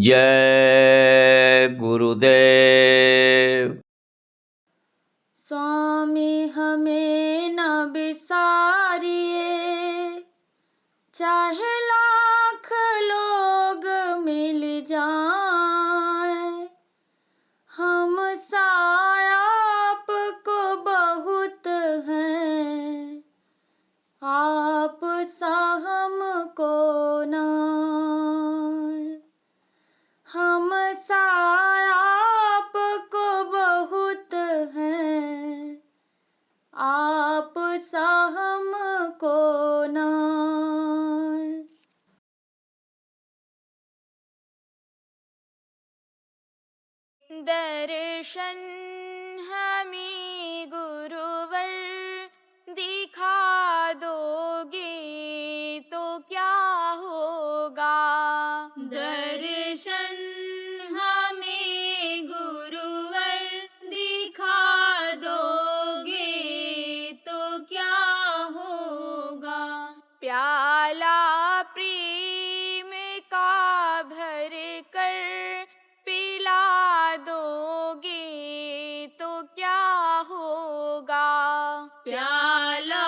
जय गुरुदेव। स्वामी हमें न बिसारिए, चाहे लाख लोग मिल जाएं, हम साया आपको बहुत हैं, आप सा हमको नाय। हम साया आपको बहुत हैं, आप सा हमको नाय। दर्शन हमें गुरुवर दिखा दोगे तो क्या होगा। दर्शन हमें गुरुवर दिखा दोगे तो क्या होगा। प्याला प्रेम का भर कर पिला दोगे तो क्या होगा। प्याला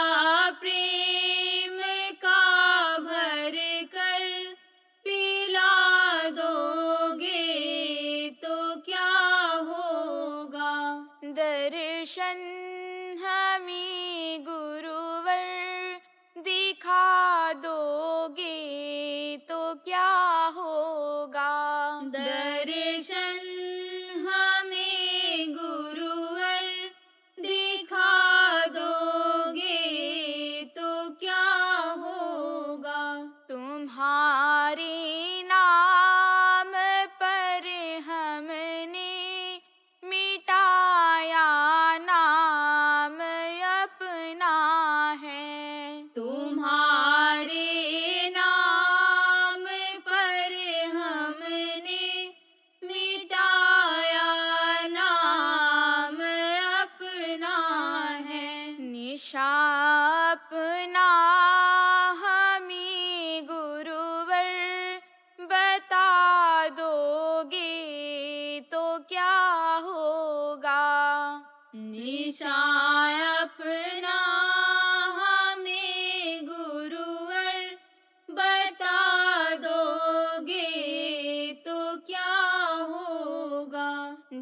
प्रेम का भर कर पिला दोगे तो क्या होगा। दर्शन हमें गुरुवर दिखा दोगे तो क्या होगा। दर्शन हमें गुरुवर दिखा दोगे तो क्या होगा। तुम्हारे नाम पर हमने मिटाया नाम अपना है। तुम्हारे नाम पर हमने मिटाया नाम अपना है। निशा अपना हमें गुरुवर बता दोगे तो क्या होगा। निशा अपना हमें गुरुवर बता दोगे तो क्या होगा।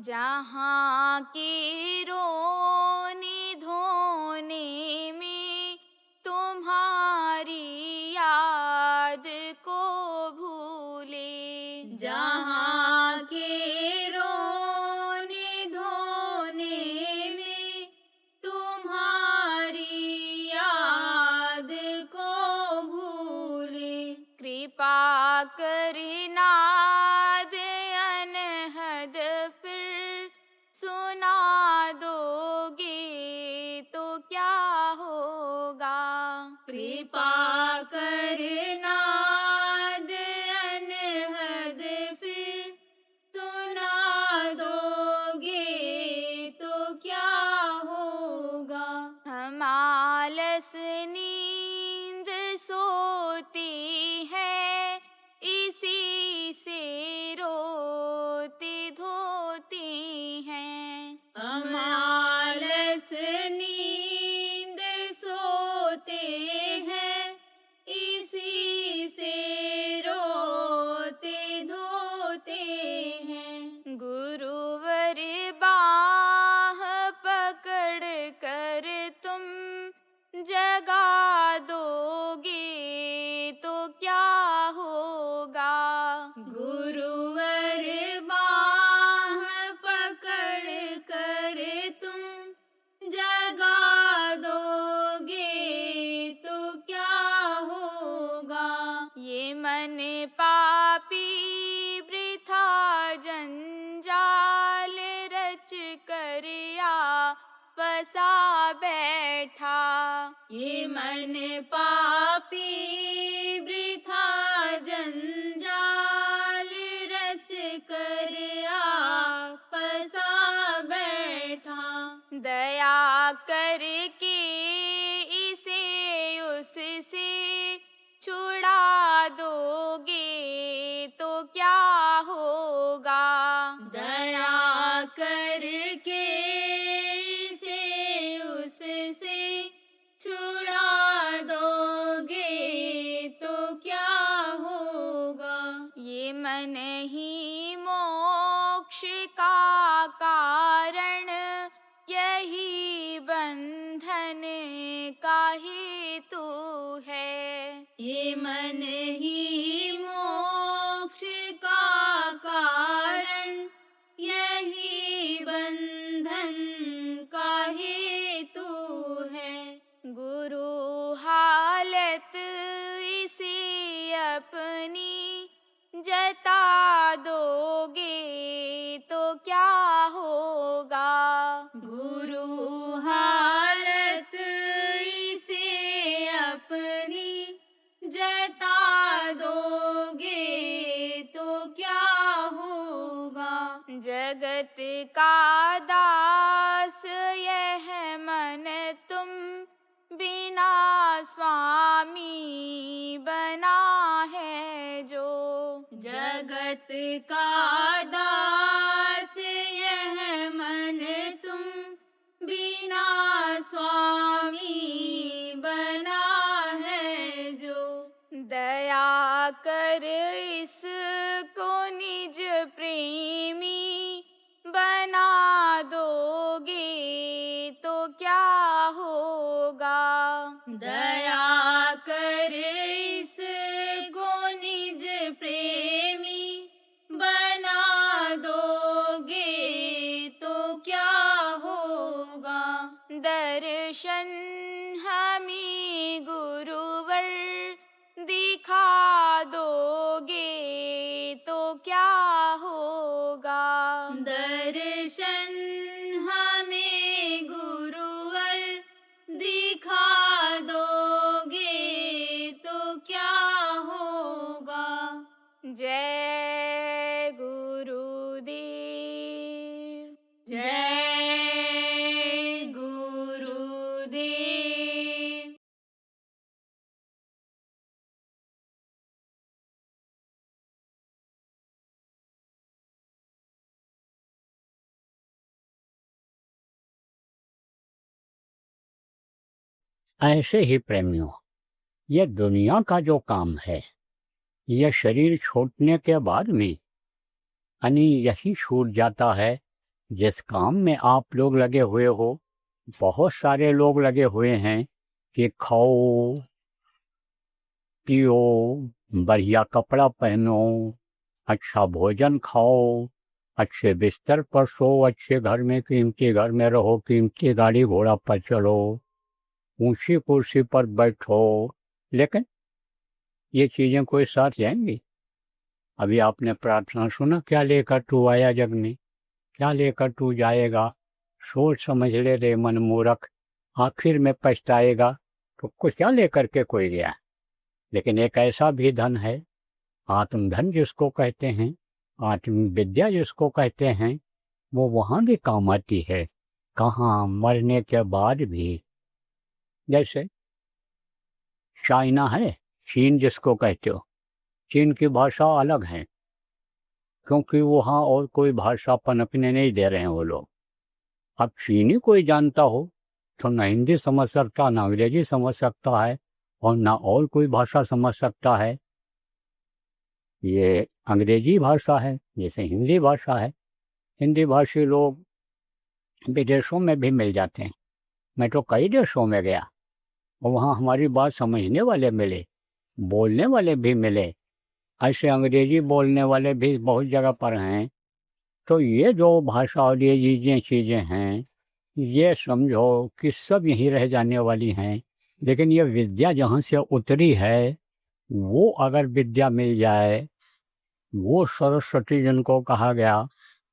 जहाँ की रोनी धोने में तुम्हारी याद को भूले। जहाँ के रोने धोने में तुम्हारी याद को भूले। कृपा करना अनहद फिर सुना दोगे तो क्या होगा। कृपा करना अनहद फिर सुना दोगे तो क्या होगा। हम आलस नींद सोती है, इसी से रोती धोती हैं। हम आलस नींद सोते हैं, इसी से रोते धोते हैं। गुरुवर बाह पकड़ कर तुम जगा दोगे तो क्या होगा। गुरुवर बाह पकड़ कर तुम जगा दोगे तो क्या होगा। ये मन पापी वृथा जंजाल रच कर फसा बैठा। ये मन पापी वृथा जंजाल रच कर फसा बैठा। दया करके इसे उससे छुड़ा दोगे तो क्या हो मन ही मोक्ष का कारण, यही बंधन का हेतु है। गुरु हालत इसी अपनी जता दोगे तो क्या होगा। गुरु हालत इसे अपनी जता दोगे तो क्या होगा। जगत का दास यह मन तुम बिना स्वामी बना है जो। जगत का दास यह मन तुम बिना स्वामी बना है जो। दया कर इसको निज प्रेमी बना दोगे तो क्या होगा। दया कर इसको निज प्रेमी बना दोगे तो क्या होगा। दर्शन हमें गुरुवर दिखा दोगे तो क्या होगा। दर्शन हमें गुरुवर दिखा दोगे तो क्या होगा। जय गुरुदेव, जय गुरुदेव। ऐसे ही प्रेमियों, यह दुनिया का जो काम है, यह शरीर छूटने के बाद में यानी यही छूट जाता है जिस काम में आप लोग लगे हुए हो। बहुत सारे लोग लगे हुए हैं कि खाओ पियो, बढ़िया कपड़ा पहनो, अच्छा भोजन खाओ, अच्छे बिस्तर पर सो, अच्छे घर में कीमती घर में रहो, कीमती गाड़ी घोड़ा पर चलो, ऊंची कुर्सी पर बैठो। लेकिन ये चीज़ें कोई साथ जाएंगी? अभी आपने प्रार्थना सुना, क्या लेकर तू आया जग में, क्या लेकर तू जाएगा, सोच समझ ले रे मन मूर्ख, आखिर में पछताएगा। तो कुछ क्या लेकर के कोई गया। लेकिन एक ऐसा भी धन है, आत्मधन जिसको कहते हैं, आत्म विद्या जिसको कहते हैं, वो वहाँ भी काम आती है। कहाँ? मरने के बाद भी। जैसे चाइना है, चीन जिसको कहते हो, चीन की भाषा अलग है, क्योंकि वहाँ और कोई भाषा पनपने नहीं दे रहे हैं वो लोग। अब चीनी कोई जानता हो तो न हिंदी समझ सकता, न अंग्रेजी समझ सकता है, और ना और कोई भाषा समझ सकता है। ये अंग्रेजी भाषा है, जैसे हिंदी भाषा है। हिंदी भाषी लोग विदेशों में भी मिल जाते हैं। मैं तो कई देशों में गया और वहाँ हमारी बात समझने वाले मिले, बोलने वाले भी मिले। ऐसे अंग्रेजी बोलने वाले भी बहुत जगह पर हैं। तो ये जो भाषा और ये चीज़ें हैं, ये समझो कि सब यहीं रह जाने वाली हैं। लेकिन ये विद्या जहाँ से उतरी है, वो अगर विद्या मिल जाए, वो सरस्वती जिनको कहा गया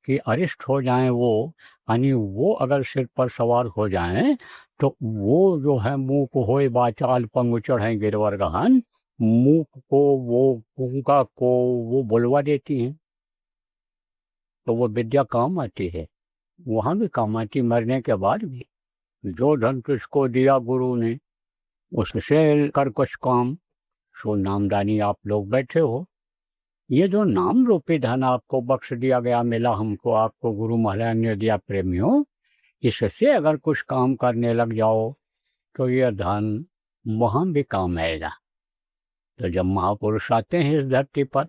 कि अरिष्ट हो जाएं वो, यानी वो अगर सिर पर सवार हो जाएं तो वो जो है मुँह को होए बाचाल पंगु चढ़ें गिरवर गहन, मुँह को वो पुंगा को वो बुलवा देती हैं। तो वो विद्या काम आती है, वहाँ भी काम आती, मरने के बाद भी। जो धन तुझको दिया गुरु ने, उससे कर कुछ काम। सो नामदानी आप लोग बैठे हो, ये जो नाम रूपी धन आपको बख्श दिया गया, मिला हमको, आपको गुरु महाराज ने दिया प्रेमियों, इससे अगर कुछ काम करने लग जाओ तो ये धन वहाँ भी काम आएगा। तो जब महापुरुष आते हैं इस धरती पर,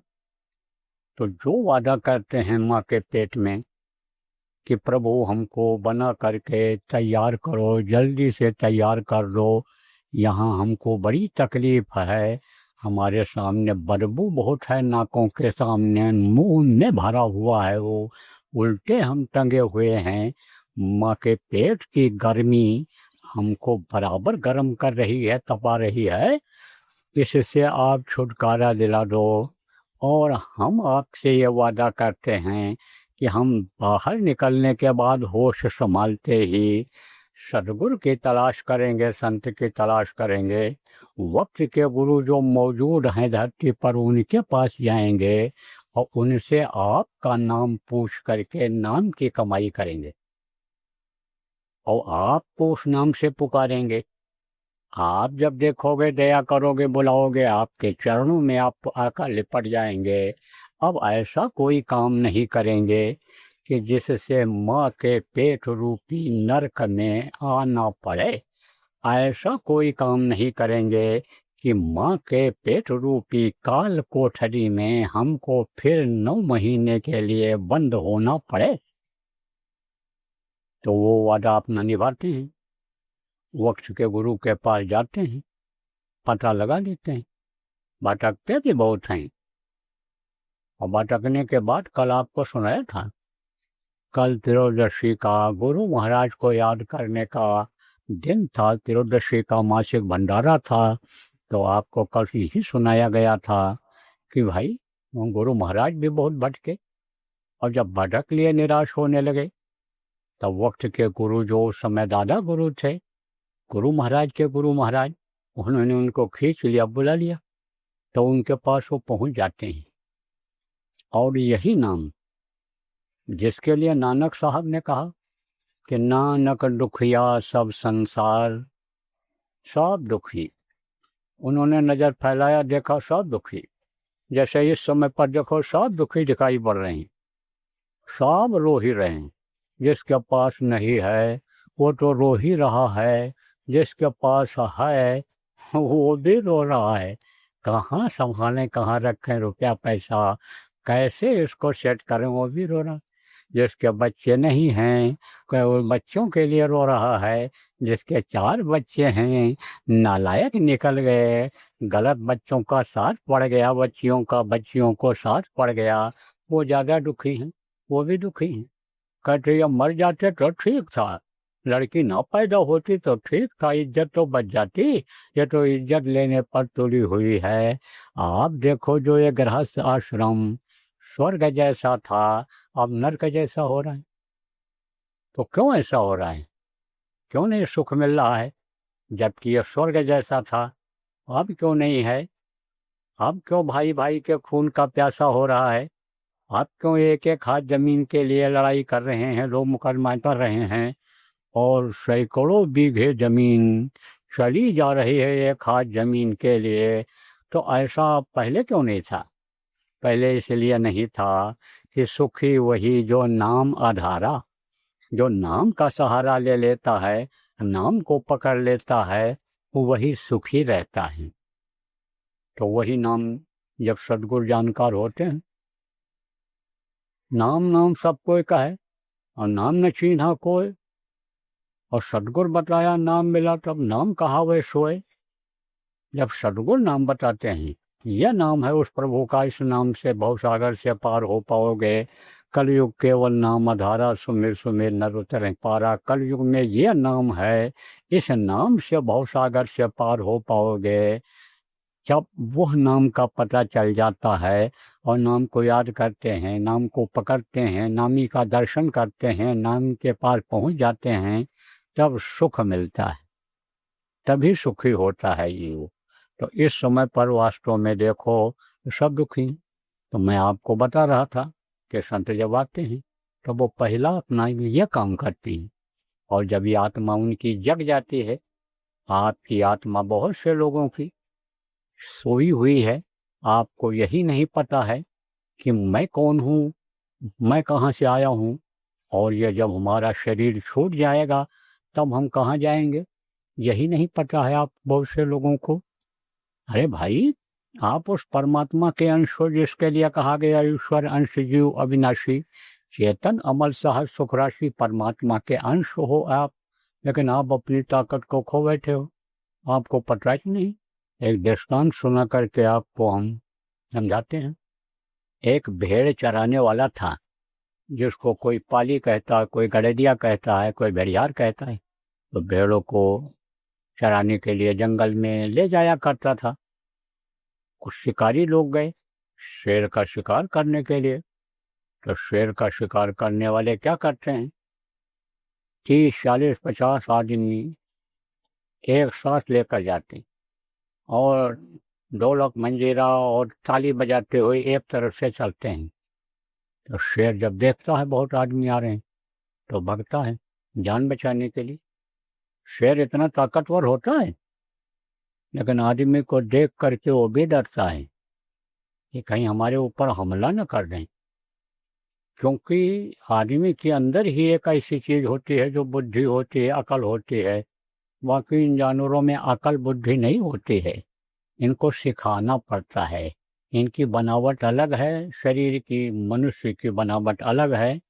तो जो वादा करते हैं माँ के पेट में कि प्रभु हमको बना करके तैयार करो, जल्दी से तैयार कर दो, यहाँ हमको बड़ी तकलीफ है, हमारे सामने बदबू बहुत है, नाकों के सामने मुंह में भरा हुआ है वो, उल्टे हम टंगे हुए हैं। माँ के पेट की गर्मी हमको बराबर गर्म कर रही है, तपा रही है। इससे आप छुटकारा दिला दो। और हम आपसे ये वादा करते हैं कि हम बाहर निकलने के बाद होश संभालते ही सदगुरु की तलाश करेंगे, संत की तलाश करेंगे। वक्त के गुरु जो मौजूद हैं धरती पर, उनके पास जाएंगे और उनसे आपका नाम पूछ करके नाम की कमाई करेंगे और आपको उस नाम से पुकारेंगे। आप जब देखोगे, दया करोगे, बुलाओगे, आपके चरणों में आप आकर लिपट जाएंगे। अब ऐसा कोई काम नहीं करेंगे कि जिससे माँ के पेट रूपी नरक में आना पड़े। ऐसा कोई काम नहीं करेंगे कि माँ के पेट रूपी काल कोठरी में हमको फिर 9 महीने के लिए बंद होना पड़े। तो वो वादा अपना निभाते हैं, वक्त के गुरु के पास जाते हैं, पता लगा लेते हैं। भटकते भी बहुत हैं, और भटकने के बाद कल आपको सुनाया था, कल त्रयोदशी का गुरु महाराज को याद करने का दिन था, त्रयोदशी का मासिक भंडारा था। तो आपको कल यही सुनाया गया था कि भाई गुरु महाराज भी बहुत भटके, और जब भटक लिए, निराश होने लगे, तब वक्त के गुरु जो उस समय दादा गुरु थे, गुरु महाराज के गुरु महाराज, उन्होंने उनको खींच लिया, बुला लिया, तो उनके पास वो पहुंच जाते हैं। और यही नाम जिसके लिए नानक साहब ने कहा कि नानक दुखिया सब संसार, सब दुखी। उन्होंने नज़र फैलाया, देखा सब दुखी। जैसे इस समय पर देखो सब दुखी दिखाई पड़ रहे हैं, सब रो ही रहे हैं। जिसके पास नहीं है वो तो रो ही रहा है, जिसके पास है वो भी रो रहा है। कहाँ संभालें, कहाँ रखें रुपया पैसा, कैसे इसको सेट करें, वो भी रो रहा है। जिसके बच्चे नहीं हैं कोई वो बच्चों के लिए रो रहा है, जिसके 4 बच्चे हैं नालायक निकल गए, गलत बच्चों का साथ पड़ गया, बच्चियों को साथ पड़ गया, वो ज़्यादा दुखी हैं, वो भी दुखी हैं। कहते ये मर जाते तो ठीक था, लड़की ना पैदा होती तो ठीक था, इज्जत तो बच जाती। ये तो इज्जत लेने पर तुली हुई है। आप देखो जो ये गृहस्थ आश्रम स्वर्ग जैसा था, अब नरक जैसा हो रहा है। तो क्यों ऐसा हो रहा है, क्यों नहीं सुख मिल रहा है? जबकि ये स्वर्ग जैसा था, अब क्यों नहीं है? अब क्यों भाई भाई के खून का प्यासा हो रहा है? आप क्यों एक एक हाथ जमीन के लिए लड़ाई कर रहे हैं, लोग मुकदमा कर रहे हैं, और सैकड़ों बीघे जमीन चली जा रही है एक हाथ जमीन के लिए? तो ऐसा पहले क्यों नहीं था? पहले इसलिए नहीं था कि सुखी वही जो नाम आधारा, जो नाम का सहारा ले लेता है, नाम को पकड़ लेता है, वो वही सुखी रहता है। तो वही नाम जब सद्गुरु जानकार होते हैं, नाम सबको का है और नाम न चीन्हा कोई, और सद्गुरु बताया नाम मिला तब नाम कहा वे सोए। जब सद्गुरु नाम बताते हैं, यह नाम है उस प्रभु का, इस नाम से भवसागर से पार हो पाओगे। कलयुग केवल नाम आधारा, सुमिर सुमिर नर उतरे पारा। कलयुग में यह नाम है, इस नाम से भवसागर से पार हो पाओगे। जब वह नाम का पता चल जाता है और नाम को याद करते हैं, नाम को पकड़ते हैं, नामी का दर्शन करते हैं, नाम के पार पहुंच जाते हैं, तब सुख मिलता है, तभी सुखी होता है जीव। तो इस समय पर वास्तव में देखो सब दुखी। तो मैं आपको बता रहा था कि संत जब आते हैं तो वो पहला अपना यह काम करती हैं, और जब ये आत्मा उनकी जग जाती है, आपकी आत्मा बहुत से लोगों की सोई हुई है, आपको यही नहीं पता है कि मैं कौन हूँ, मैं कहाँ से आया हूँ, और ये जब हमारा शरीर छूट जाएगा तब हम कहाँ जाएंगे, यही नहीं पता है आप बहुत से लोगों को। अरे भाई, आप उस परमात्मा के अंश हो जिसके लिए कहा गया ईश्वर अंश जीव अविनाशी, चेतन अमल सहज सुख राशि, परमात्मा के अंश हो आप। लेकिन आप अपनी ताकत को खो बैठे हो, आपको पता ही नहीं। एक दृष्टांत सुना करके आपको हम समझाते हैं। एक भेड़ चराने वाला था, जिसको कोई पाली कहता है, कोई गड़ेदिया कहता है, कोई भेड़ियार कहता है। तो भेड़ों को चराने के लिए जंगल में ले जाया करता था। कुछ शिकारी लोग गए शेर का शिकार करने के लिए। तो शेर का शिकार करने वाले क्या करते हैं, 30, 40, 50 आदमी एक साथ लेकर जाते हैं और ढोलक मंजीरा और ताली बजाते हुए एक तरफ से चलते हैं। तो शेर जब देखता है बहुत आदमी आ रहे हैं तो भागता है जान बचाने के लिए। शेर इतना ताकतवर होता है, लेकिन आदमी को देख करके वो भी डरता है कि कहीं हमारे ऊपर हमला न कर दें, क्योंकि आदमी के अंदर ही एक ऐसी चीज़ होती है जो बुद्धि होती है, अकल होती है। बाकी इन जानवरों में अकल बुद्धि नहीं होती है, इनको सिखाना पड़ता है। इनकी बनावट अलग है, शरीर की मनुष्य की बनावट अलग है।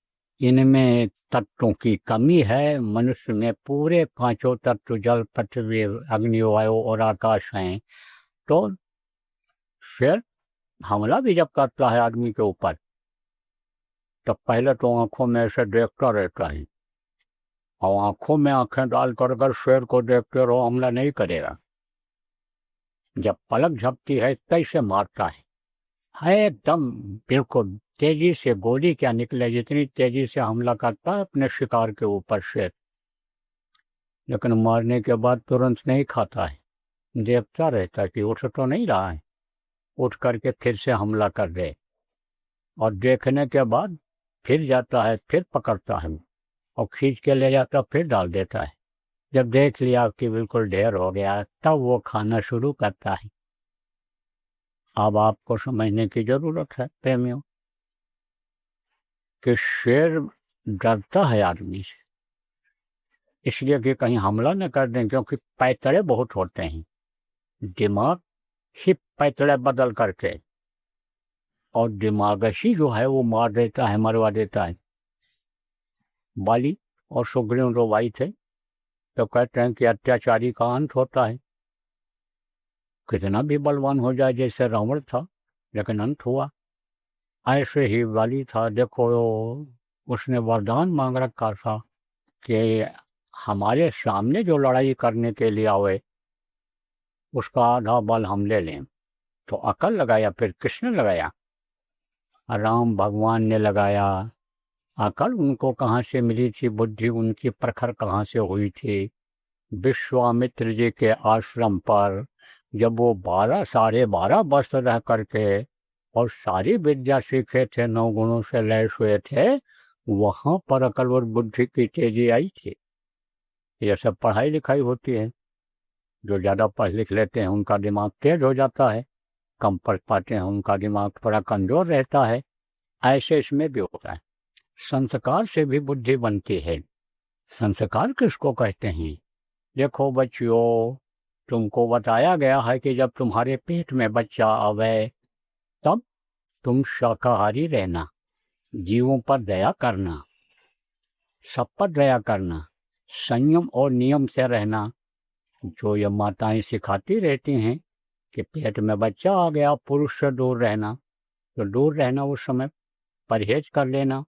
इनमें तत्वों की कमी है। मनुष्य में पूरे 5 तत्व जल, पृथ्वी, अग्नि, वायु और आकाश हैं। तो शेर हमला भी जब करता है आदमी के ऊपर, तो पहले तो आंखों में ऐसे देखता रहता है, और आंखों में आंखें डालकर अगर शेर को देखते रहो हमला नहीं करेगा। जब पलक झपकी है तैसे मारता है एकदम बिल्कुल तेजी से, गोली क्या निकले जितनी तेजी से हमला करता है अपने शिकार के ऊपर शेर। लेकिन मारने के बाद तुरंत नहीं खाता है, देखता रहता है कि उठ तो नहीं रहा है, उठ करके फिर से हमला कर दे। और देखने के बाद फिर जाता है, फिर पकड़ता है और खींच के ले जाता, फिर डाल देता है। जब देख लिया कि बिल्कुल ढेर हो गया, तब वो खाना शुरू करता है। अब आपको समझने की जरूरत है प्रेमियों कि शेर डरता है आदमी से, इसलिए कि कहीं हमला न कर दें, क्योंकि पैतरे बहुत होते हैं। दिमाग ही पैतरे बदल करके, और दिमागशी जो है वो मार देता है, मरवा देता है। बाली और सुग्रीव जो भाई थे तो कहते हैं कि अत्याचारी का अंत होता है। कितना भी बलवान हो जाए, जैसे रावण था, लेकिन अंत हुआ। ऐसे ही बाली था, देखो उसने वरदान मांग रखा था कि हमारे सामने जो लड़ाई करने के लिए आवे उसका आधा बल हम ले लें। तो अकल लगाया, फिर किसने लगाया? राम भगवान ने लगाया। अकल उनको कहाँ से मिली थी, बुद्धि उनकी प्रखर कहाँ से हुई थी? विश्वामित्र जी के आश्रम पर जब वो 12 साढ़े 12 वर्ष रह करके और सारी विद्या सीखे थे, 9 गुणों से लैस हुए थे, वहाँ पर अकल और बुद्धि की तेजी आई थी। यह सब पढ़ाई लिखाई होती है। जो ज़्यादा पढ़ लिख लेते हैं उनका दिमाग तेज हो जाता है, कम पढ़ पाते हैं उनका दिमाग थोड़ा कमज़ोर रहता है। ऐसे इसमें भी होता है। संस्कार से भी बुद्धि बनती है। संस्कार किसको कहते हैं? देखो बच्चियों, तुमको बताया गया है कि जब तुम्हारे पेट में बच्चा आवे तब तुम शाकाहारी रहना, जीवों पर दया करना, सब पर दया करना, संयम और नियम से रहना। जो ये माताएं सिखाती रहती हैं कि पेट में बच्चा आ गया, पुरुष से दूर रहना, तो दूर रहना, उस समय परहेज कर लेना।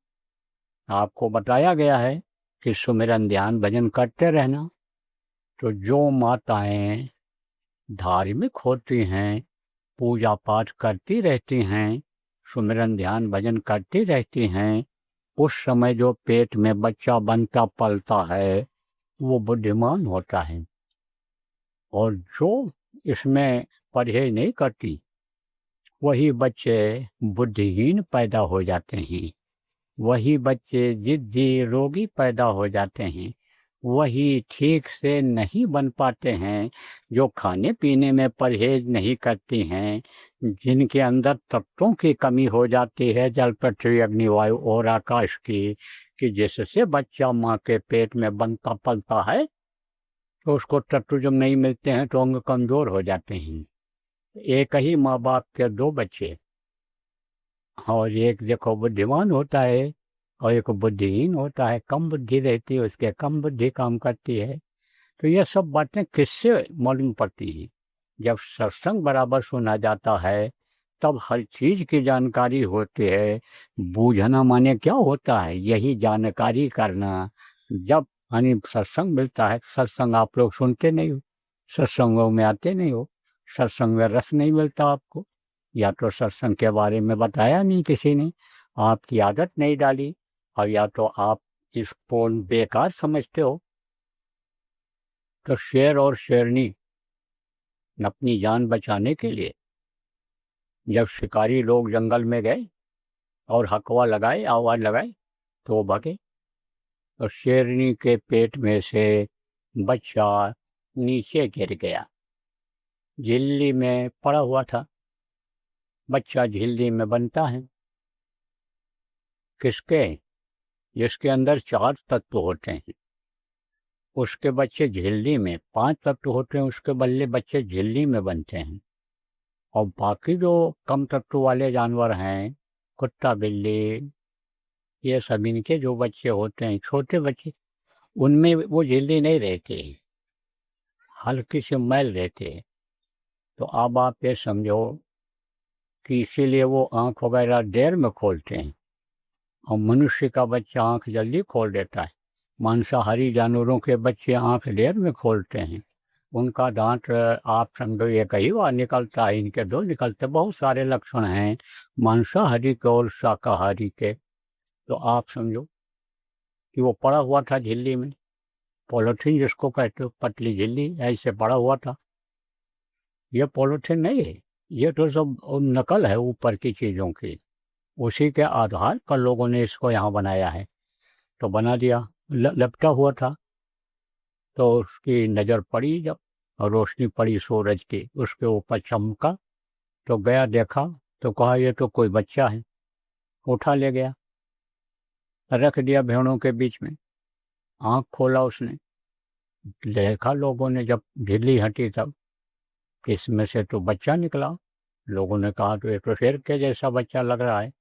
आपको बताया गया है कि सुमिरन ध्यान भजन करते रहना। तो जो माताएं धार्मिक होती हैं, पूजा पाठ करती रहती हैं, सुमिरन ध्यान भजन करती रहती हैं, उस समय जो पेट में बच्चा बनता पलता है वो बुद्धिमान होता है। और जो इसमें परहेज नहीं करती वही बच्चे बुद्धिहीन पैदा हो जाते हैं, वही बच्चे जिद्दी रोगी पैदा हो जाते हैं, वही ठीक से नहीं बन पाते हैं जो खाने पीने में परहेज नहीं करती हैं, जिनके अंदर तत्वों की कमी हो जाती है, जल, पृथ्वी, अग्नि, वायु और आकाश की, कि जिससे बच्चा माँ के पेट में बनता पलता है तो उसको तत्व जब नहीं मिलते हैं तो अंग कमजोर हो जाते हैं। एक ही माँ बाप के 2 बच्चे, और एक देखो बुद्धिमान होता है और एक बुद्धिहीन होता है, कम बुद्धि रहती है उसके, कम बुद्धि काम करती है। तो ये सब बातें किससे मालूम पड़ती हैं? जब सत्संग बराबर सुना जाता है तब हर चीज की जानकारी होती है। बूझना माने क्या होता है, यही जानकारी करना। जब यानी सत्संग मिलता है, सत्संग आप लोग सुनते नहीं हो, सत्संगों में आते नहीं हो, सत्संग में रस नहीं मिलता आपको, या तो सत्संग के बारे में बताया नहीं किसी ने, आपकी आदत नहीं डाली, और या तो आप इसको बेकार समझते हो। तो शेर और शेरनी अपनी जान बचाने के लिए जब शिकारी लोग जंगल में गए और हकवा लगाए, आवाज लगाए, तो वो भागे। तो शेरनी के पेट में से बच्चा नीचे गिर गया, झिल्ली में पड़ा हुआ था। बच्चा झिल्ली में बनता है किसके? जिसके अंदर 4 तत्व होते हैं, उसके बच्चे झिल्ली में, 5 तत्व होते हैं, उसके बल्ले बच्चे झिल्ली में बनते हैं। और बाकी जो कम तत्व वाले जानवर हैं, कुत्ता बिल्ली, ये सब इनके जो बच्चे होते हैं, छोटे बच्चे, उनमें वो झिल्ली नहीं रहती, हल्की सी मैल रहती है। तो अब आप ये समझो कि इसीलिए वो आँख वगैरह देर में खोलते हैं, और मनुष्य का बच्चा आँख जल्दी खोल देता है। मांसाहारी जानवरों के बच्चे आँख देर में खोलते हैं, उनका दांत आप समझो एक ही बार निकलता है, इनके 2 निकलते। बहुत सारे लक्षण हैं मांसाहारी के और शाकाहारी के। तो आप समझो कि वो पड़ा हुआ था झिल्ली में, पॉलीथीन जिसको कहते हो, पतली झिल्ली, ऐसे पड़ा हुआ था। ये पॉलीथीन नहीं है, ये तो सब नकल है ऊपर की चीज़ों की, उसी के आधार पर लोगों ने इसको यहाँ बनाया है। तो बना दिया, लपटा हुआ था। तो उसकी नज़र पड़ी जब, और रोशनी पड़ी सूरज की, उसके ऊपर चमका, तो गया देखा, तो कहा ये तो कोई बच्चा है। उठा ले गया, रख दिया भेड़ों के बीच में। आँख खोला उसने, देखा लोगों ने, जब झिल्ली हटी तब इसमें से तो बच्चा निकला। लोगों ने कहा तो ये तो शेर के जैसा बच्चा लग रहा है।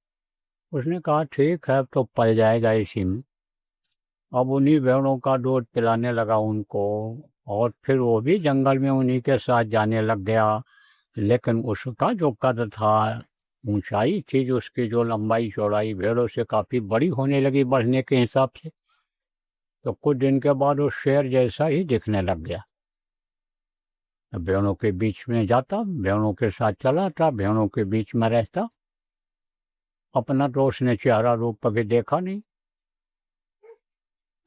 उसने कहा ठीक है, अब तो पल जाएगा इसी में। अब उन्हीं भेड़ों का दूध पिलाने लगा उनको, और फिर वो भी जंगल में उन्हीं के साथ जाने लग गया। लेकिन उसका जो कद था, ऊंचाई थी जो उसकी, जो लंबाई चौड़ाई भेड़ों से काफ़ी बड़ी होने लगी बढ़ने के हिसाब से। तो कुछ दिन के बाद वो शेर जैसा ही दिखने लग गया। भेड़ों के बीच में जाता, भेड़ों के साथ चलाता, भेड़ों के बीच में रहता। अपना तो उसने चेहरा रूप कभी देखा नहीं,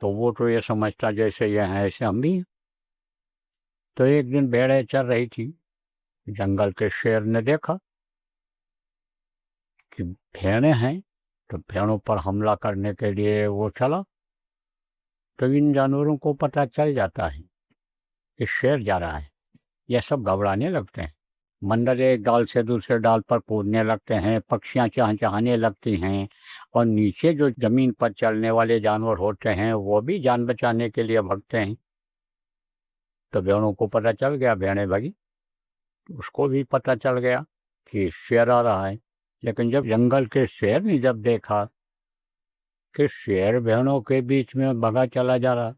तो वो तो ये समझता जैसे ये हैं ऐसे हम भी हैं। तो एक दिन भेड़ें चल रही थी, जंगल के शेर ने देखा कि भेड़ें हैं, तो भेड़ों पर हमला करने के लिए वो चला। तो इन जानवरों को पता चल जाता है कि शेर जा रहा है, यह सब घबराने लगते हैं। बंदर एक डाल से दूसरे डाल पर कूदने लगते हैं, पक्षियाँ चहचहाने लगती हैं, और नीचे जो जमीन पर चलने वाले जानवर होते हैं वो भी जान बचाने के लिए भागते हैं। तो भेड़ों को पता चल गया, भेड़ें भागी। उसको भी पता चल गया कि शेर आ रहा है। लेकिन जब जंगल के शेर ने जब देखा कि शेर भेड़ों के बीच में भगा चला जा रहा,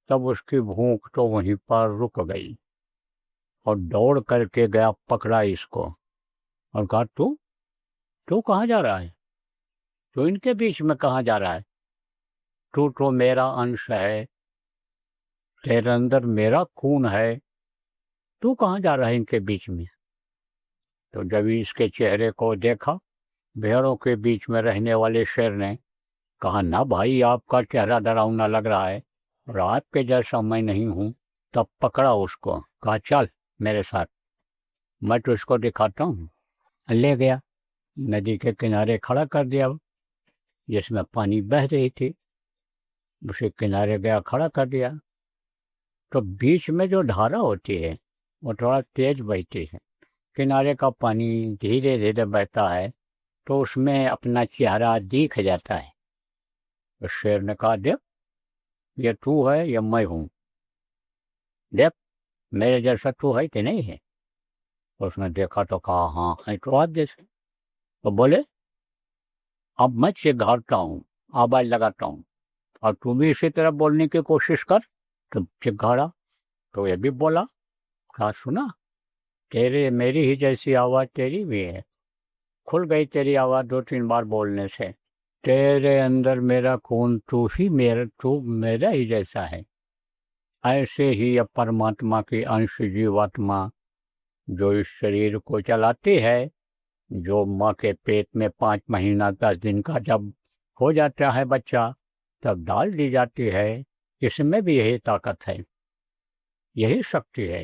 तब उसकी भूख तो वहीं पर रुक गई, और दौड़ करके गया, पकड़ा इसको और कहा तू तू कहाँ जा रहा है? तू इनके बीच में कहाँ जा रहा है? तू तो मेरा अंश है, तेरे अंदर मेरा खून है, तू कहाँ जा रहा है इनके बीच में? तो जब इसके चेहरे को देखा भेड़ों के बीच में रहने वाले शेर ने, कहा ना भाई, आपका चेहरा डरावना लग रहा है और आपके जैसा मैं नहीं हूँ। तब पकड़ा उसको, कहा चल मेरे साथ, मैं तो इसको दिखाता हूँ। ले गया, नदी के किनारे खड़ा कर दिया, जिसमें पानी बह रही थी, उसे किनारे गया, खड़ा कर दिया। तो बीच में जो धारा होती है वो थोड़ा तेज बहती है, किनारे का पानी धीरे धीरे बहता है, तो उसमें अपना चेहरा दिख जाता है। तो शेर ने कहा देख, ये तू है या मैं हूँ? देख मेरे जैसा तू है कि नहीं है? उसने देखा तो कहा हाँ है तो आप जैसे। तो बोले अब मैं चिघाड़ता हूँ, आवाज लगाता हूँ, और तू भी इसी तरह बोलने की कोशिश कर। तो चिघाड़ा, तो ये भी बोला, कहा सुना तेरे मेरी ही जैसी आवाज़ तेरी भी है। खुल गई तेरी आवाज़ 2-3 बार बोलने से। तेरे अंदर मेरा खून, तू मेरा ही जैसा है। ऐसे ही अब परमात्मा की अंश जीवात्मा जो इस शरीर को चलाती है, जो माँ के पेट में 5 महीना 10 दिन का जब हो जाता है बच्चा, तब डाल दी जाती है। इसमें भी यही ताकत है, यही शक्ति है।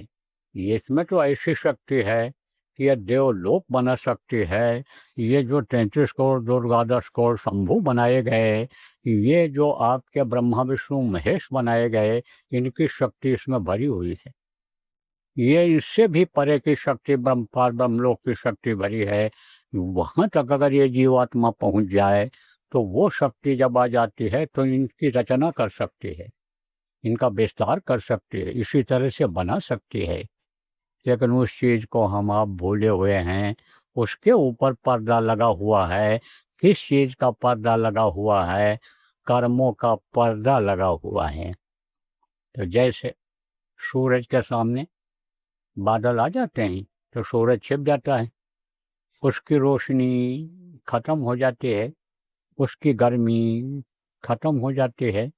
ये इसमें तो ऐसी शक्ति है कि यह देवलोक बना सकती है। ये जो 33 करोड़ दुर्गादश करोड़ शंभू बनाए गए, ये जो आपके ब्रह्मा विष्णु महेश बनाए गए, इनकी शक्ति इसमें भरी हुई है। ये इससे भी परे की शक्ति ब्रह्मलोक की शक्ति भरी है। वहाँ तक अगर ये जीवात्मा पहुँच जाए तो वो शक्ति जब आ जाती है तो इनकी रचना कर सकती है, इनका विस्तार कर सकती है, इसी तरह से बना सकती है। लेकिन उस चीज़ को हम आप भूले हुए हैं। उसके ऊपर पर्दा लगा हुआ है। किस चीज़ का पर्दा लगा हुआ है? कर्मों का पर्दा लगा हुआ है। तो जैसे सूरज के सामने बादल आ जाते हैं तो सूरज छिप जाता है, उसकी रोशनी खत्म हो जाती है, उसकी गर्मी खत्म हो जाती है।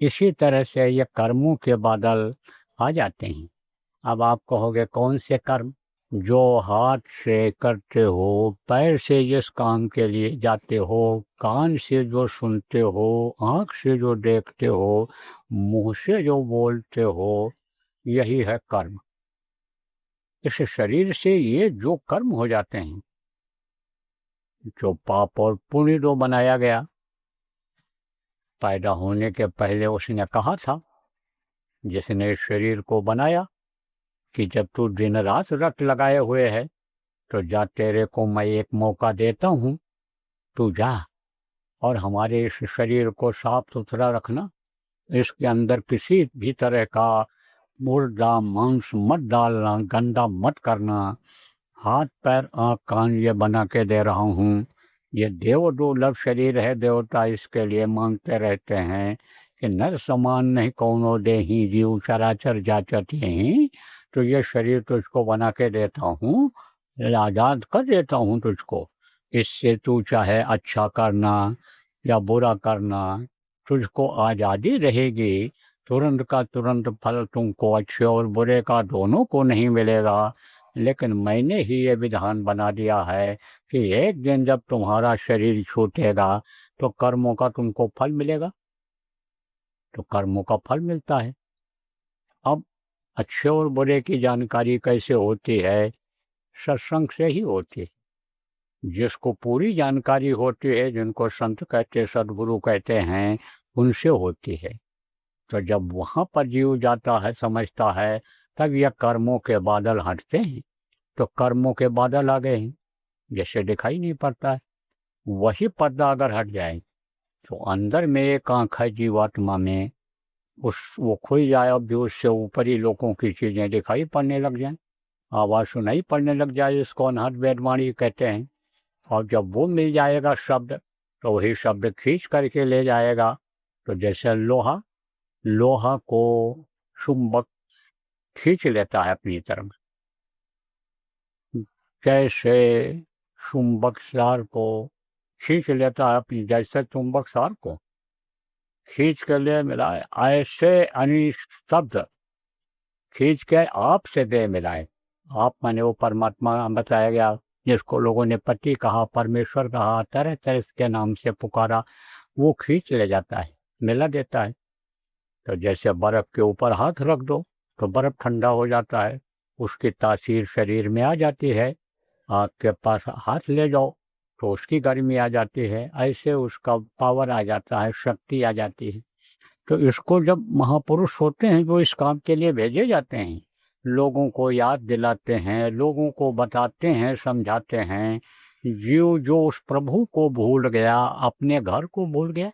इसी तरह से ये कर्मों के बादल आ जाते हैं। अब आप कहोगे कौन से कर्म? जो हाथ से करते हो, पैर से जिस काम के लिए जाते हो, कान से जो सुनते हो, आँख से जो देखते हो, मुँह से जो बोलते हो, यही है कर्म। इस शरीर से ये जो कर्म हो जाते हैं, जो पाप और पुण्य जो बनाया गया, पैदा होने के पहले उसने कहा था, जिसने इस शरीर को बनाया, कि जब तू दिन रात रट लगाए हुए है तो जा, तेरे को मैं एक मौका देता हूँ, तू जा और हमारे इस शरीर को साफ सुथरा रखना। इसके अंदर किसी भी तरह का मुर्दा मांस मत डालना, गंदा मत करना। हाथ पैर आँख कान ये बना के दे रहा हूँ। ये देव दुर्लभ शरीर है, देवता इसके लिए मांगते रहते हैं कि नर समान नहीं कौनो देही, जीव चराचर जाचत यहीं। तो ये शरीर तुझको बना के देता हूँ, आज़ाद कर देता हूँ तुझको। इससे तू चाहे अच्छा करना या बुरा करना, तुझको आज़ादी रहेगी। तुरंत का तुरंत फल तुमको अच्छे और बुरे का दोनों को नहीं मिलेगा। लेकिन मैंने ही ये विधान बना दिया है कि एक दिन जब तुम्हारा शरीर छूटेगा तो कर्मों का तुमको फल मिलेगा। तो कर्मों का फल मिलता है। अब अच्छे और बुरे की जानकारी कैसे होती है? सत्संग से ही होती है। जिसको पूरी जानकारी होती है, जिनको संत कहते, सद्गुरु कहते हैं, उनसे होती है। तो जब वहाँ पर जीव जाता है, समझता है, तब यह कर्मों के बादल हटते हैं। तो कर्मों के बादल आ गए हैं, जैसे दिखाई नहीं पड़ता है। वही पर्दा अगर हट जाए तो अंदर में एक आँख है जीवात्मा में, वो खुल जाए, अब भी उससे ऊपरी लोगों की चीज़ें दिखाई पड़ने लग जाएं, आवाज़ सुनाई पड़ने लग जाए, इसको अनहद वेदवाणी कहते हैं। और जब वो मिल जाएगा शब्द, तो वही शब्द खींच करके ले जाएगा। तो जैसे लोहा को चुंबक खींच लेता है अपनी तरफ, कैसे चुंबक सार को खींच लेता है अपनी, जैसे चुंबक सार को खींच के ले मिलाए, ऐसे अन्य शब्द खींच के आप से दे मिलाए। आप माने वो परमात्मा बताया गया, जिसको लोगों ने पति कहा, परमेश्वर कहा, तरह तरह के नाम से पुकारा, वो खींच ले जाता है, मिला देता है। तो जैसे बर्फ़ के ऊपर हाथ रख दो तो बर्फ़ ठंडा हो जाता है, उसकी तासीर शरीर में आ जाती है। आग के पास हाथ ले जाओ तो उसकी गर्मी आ जाती है, ऐसे उसका पावर आ जाता है, शक्ति आ जाती है। तो इसको जब महापुरुष होते हैं जो इस काम के लिए भेजे जाते हैं, लोगों को याद दिलाते हैं, लोगों को बताते हैं, समझाते हैं। जीव जो उस प्रभु को भूल गया, अपने घर को भूल गया,